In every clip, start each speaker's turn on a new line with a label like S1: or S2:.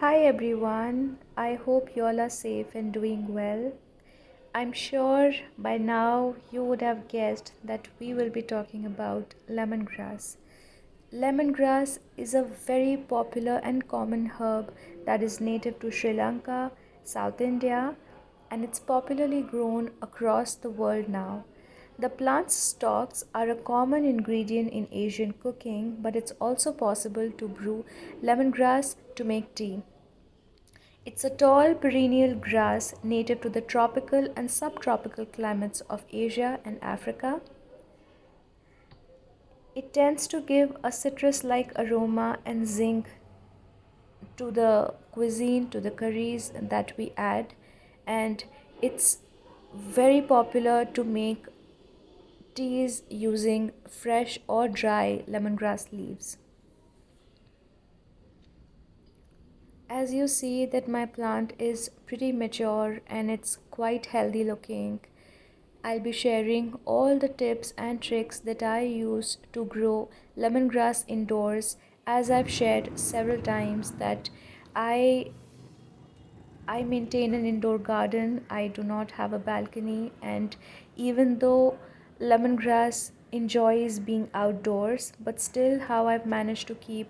S1: Hi everyone, I hope you all are safe and doing well. I'm sure by now you would have guessed that we will be talking about lemongrass. Lemongrass is a very popular and common herb that is native to Sri Lanka, South India, and it's popularly grown across the world now. The plant's stalks are a common ingredient in Asian cooking, but it's also possible to brew lemongrass to make tea. It's a tall perennial grass native to the tropical and subtropical climates of Asia and Africa. It tends to give a citrus like aroma and zing to the cuisine, to the curries that we add, and it's very popular to make teas using fresh or dry lemongrass leaves. As you see that my plant is pretty mature and it's quite healthy looking, I'll be sharing all the tips and tricks that I use to grow lemongrass indoors, as I've shared several times that I I maintain an indoor garden. I do not have a balcony, and even though lemongrass enjoys being outdoors, but still how I've managed to keep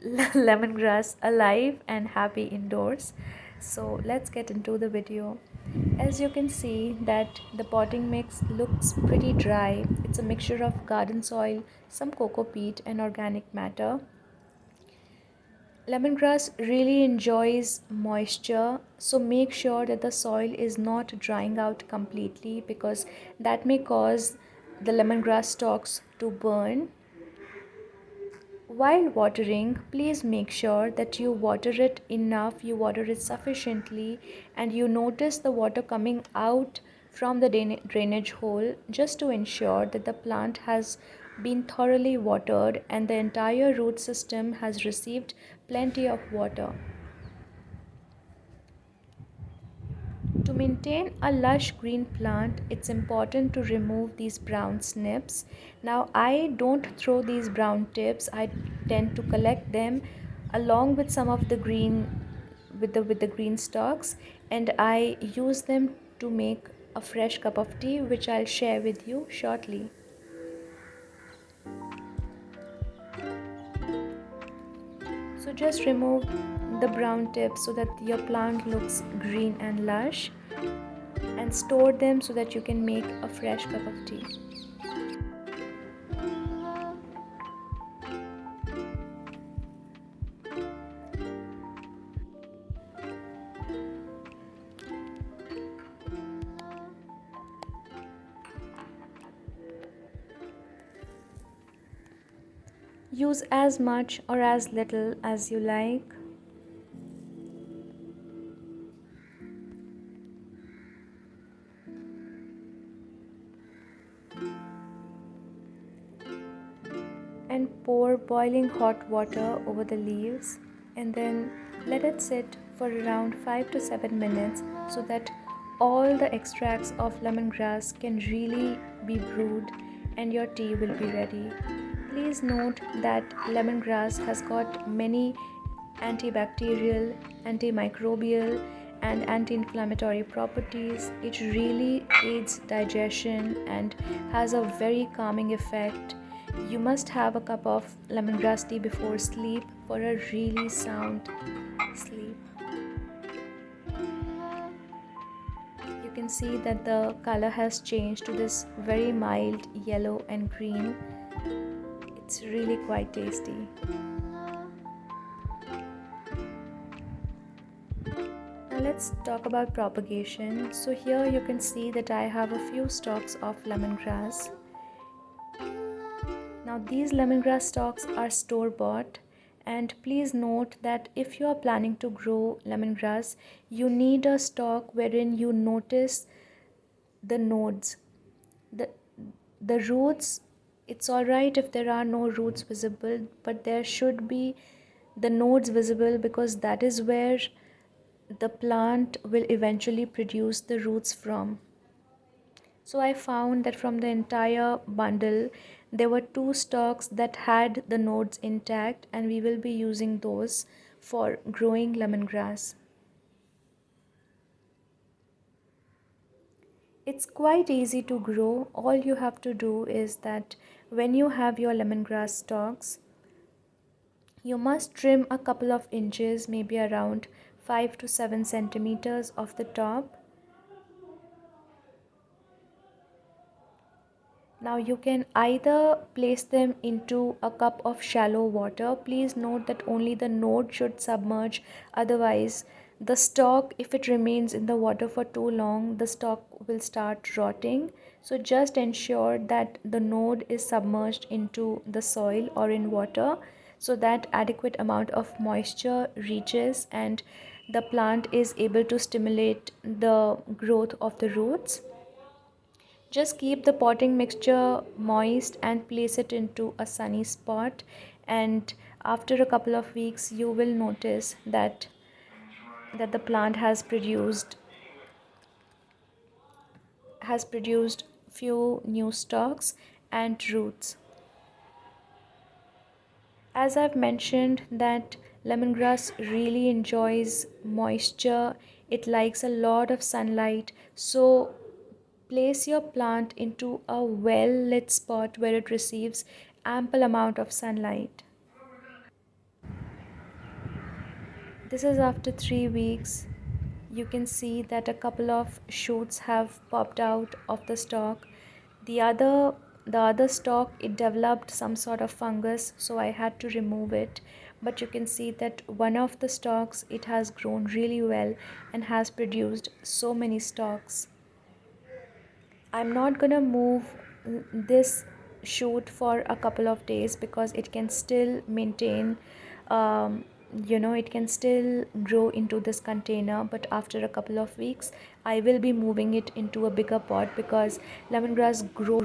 S1: lemongrass alive and happy indoors. So let's get into the video. As you can see that the potting mix looks pretty dry. It's a mixture of garden soil, some cocoa peat and organic matter. Lemongrass really enjoys moisture, so make sure that the soil is not drying out completely because that may cause the lemongrass stalks to burn. While watering, please make sure that you water it enough, you water it sufficiently, and you notice the water coming out from the drainage hole just to ensure that the plant has been thoroughly watered and the entire root system has received plenty of water. To maintain a lush green plant, it's important to remove these brown snips. Now, I don't throw these brown tips. I tend to collect them along with some of the green with the green stalks, and I use them to make a fresh cup of tea, which I'll share with you shortly. So just remove the brown tips so that your plant looks green and lush, and store them so that you can make a fresh cup of tea. Use as much or as little as you like. And pour boiling hot water over the leaves, and then let it sit for around 5 to 7 minutes so that all the extracts of lemongrass can really be brewed and your tea will be ready. Please note that lemongrass has got many antibacterial, antimicrobial, and anti-inflammatory properties. It really aids digestion and has a very calming effect. You must have a cup of lemongrass tea before sleep for a really sound sleep. You can see that the color has changed to this very mild yellow and green. It's really quite tasty. Now let's talk about propagation. So here you can see that I have a few stalks of lemongrass. Now these lemongrass stalks are store bought, and please note that if you are planning to grow lemongrass, you need a stalk wherein you notice the nodes. The, the roots, it's alright if there are no roots visible, but there should be the nodes visible because that is where the plant will eventually produce the roots from. So I found that from the entire bundle, there were two stalks that had the nodes intact, and we will be using those for growing lemongrass. It's quite easy to grow. All you have to do is that when you have your lemongrass stalks, you must trim a couple of inches, maybe around 5 to 7 centimeters of the top. Now you can either place them into a cup of shallow water. Please note that only the node should submerge, otherwise the stalk, if it remains in the water for too long, the stalk will start rotting. So just ensure that the node is submerged into the soil or in water, so that adequate amount of moisture reaches and the plant is able to stimulate the growth of the roots. Just keep the potting mixture moist and place it into a sunny spot, and after a couple of weeks you will notice that the plant has produced few new stalks and roots. As I've mentioned that lemongrass really enjoys moisture, it likes a lot of sunlight. So place your plant into a well lit spot where it receives ample amount of sunlight. This is after 3 weeks. You can see that a couple of shoots have popped out of the stalk. The other stalk, it developed some sort of fungus, so I had to remove it. But you can see that one of the stalks, it has grown really well and has produced so many stalks. I'm not gonna move this shoot for a couple of days because it can still maintain, um, it can still grow into this container. But after a couple of weeks, I will be moving it into a bigger pot because lemongrass grows